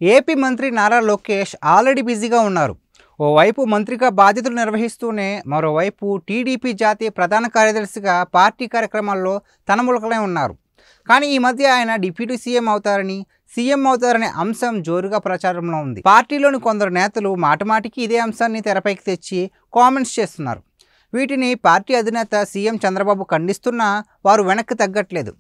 AP మంత్రి Nara Lokesh already బిజీగా ఉన్నారు. ఓవైపు మంత్రిగా బాధ్యతలు నిర్వహిస్తూనే మరోవైపు టీడీపీ జాతీయ ప్రధాన కార్యదర్శిగా పార్టీ కార్యక్రమాల్లో తనములకలై ఉన్నారు. కానీ ఈ మధ్య ఆయన డిప్యూటీ సీఎం అవుతారనే అంశం జోరుగా ప్రచారంలో ఉంది. పార్టీలోని కొందరు నేతలు మాటిమాటికి ఇదే అంశాన్ని తెరపైకి తెచ్చి కామెంట్స్ చేస్తున్నారు. వీటిని పార్టీ అధినేత సీఎం చంద్రబాబు ఖండిస్తున్నా వారు వెనక్కి తగ్గట్లేదు.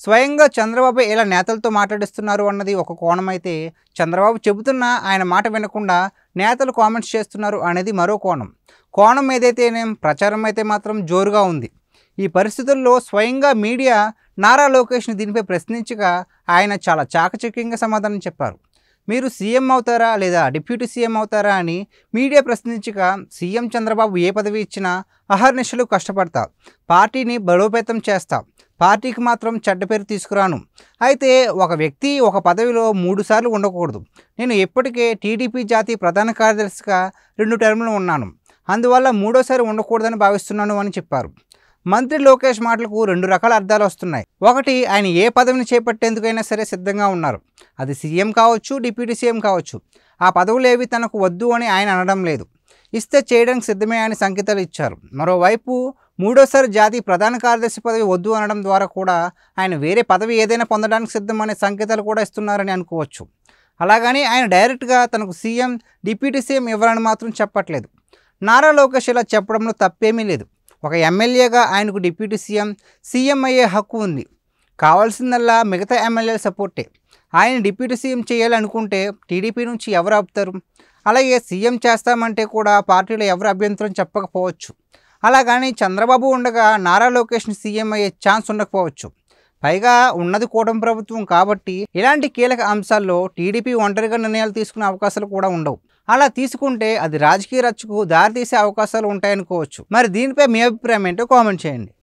స్వయంగా చంద్రబాబు ఎలా నేతలతో మాట్లాడిస్తున్నారు అన్నది ఒక కోణం అయితే, చంద్రబాబు చెబుతున్నా ఆయన మాట వినకుండా నేతలు కామెంట్స్ చేస్తున్నారు అనేది మరో కోణం ఏదైతేనేం ప్రచారం అయితే మాత్రం జోరుగా ఉంది. ఈ పరిస్థితుల్లో స్వయంగా మీడియా నారా లోకేష్ని దీనిపై ప్రశ్నించగా ఆయన చాలా చాకచక్యంగా సమాధానం చెప్పారు. మీరు సీఎం అవుతారా లేదా డిప్యూటీ సీఎం అవుతారా అని మీడియా ప్రశ్నించగా, సీఎం చంద్రబాబు ఏ పదవి ఇచ్చినా అహర్నిశలు కష్టపడతా, పార్టీని బలోపేతం చేస్తా, పార్టీకి మాత్రం చెడ్డ పేరు తీసుకురాను. అయితే ఒక వ్యక్తి ఒక పదవిలో 3 సార్లు ఉండకూడదు. నేను ఇప్పటికే టీడీపీ జాతీయ ప్రధాన కార్యదర్శిగా 2 టర్ములు ఉన్నాను. అందువల్ల 3వసారి ఉండకూడదని భావిస్తున్నాను అని చెప్పారు. మంత్రి లోకేష్ మాటలకు 2 రకాల అర్థాలు వస్తున్నాయి. ఒకటి, ఆయన ఏ పదవిని చేపట్టేందుకైనా సరే సిద్ధంగా ఉన్నారు. అది సీఎం కావచ్చు, డిప్యూటీ సీఎం కావచ్చు. ఆ పదవులేవి తనకు వద్దు అని ఆయన అనడం లేదు. ఇస్తే చేయడానికి సిద్ధమే అని సంకేతాలు ఇచ్చారు. మరోవైపు 3వసారి జాతీయ ప్రధాన కార్యదర్శి పదవి వద్దు అనడం ద్వారా కూడా ఆయన వేరే పదవి ఏదైనా పొందడానికి సిద్ధం అనే సంకేతాలు కూడా ఇస్తున్నారని అనుకోవచ్చు. అలాగని ఆయన డైరెక్ట్గా తనకు సీఎం, డిప్యూటీ సీఎం ఇవ్వాలని మాత్రం చెప్పట్లేదు. నారా లోకేష్ ఇలా చెప్పడంలో తప్పేమీ లేదు. ఒక ఎమ్మెల్యేగా ఆయనకు డిప్యూటీ సీఎం అయ్యే హక్కు ఉంది. కావాల్సిందల్లా మిగతా ఎమ్మెల్యేల సపోర్టే. ఆయన డిప్యూటీ సీఎం చేయాలనుకుంటే టీడీపీ నుంచి ఎవరు ఆపుతారు? అలాగే సీఎం చేస్తామంటే కూడా పార్టీలో ఎవరు అభ్యంతరం చెప్పకపోవచ్చు. అలాగని చంద్రబాబు ఉండగా నారా లోకేష్ని సీఎం అయ్యే ఛాన్స్ ఉండకపోవచ్చు. పైగా ఉన్నది కూటమి ప్రభుత్వం కాబట్టి ఇలాంటి కీలక అంశాల్లో టీడీపీ ఒంటరిగా నిర్ణయాలు తీసుకునే అవకాశాలు కూడా ఉండవు. అలా తీసుకుంటే అది రాజకీయ రచ్చకు దారితీసే అవకాశాలు ఉంటాయనుకోవచ్చు. మరి దీనిపై మీ అభిప్రాయం ఏంటో కామెంట్ చేయండి.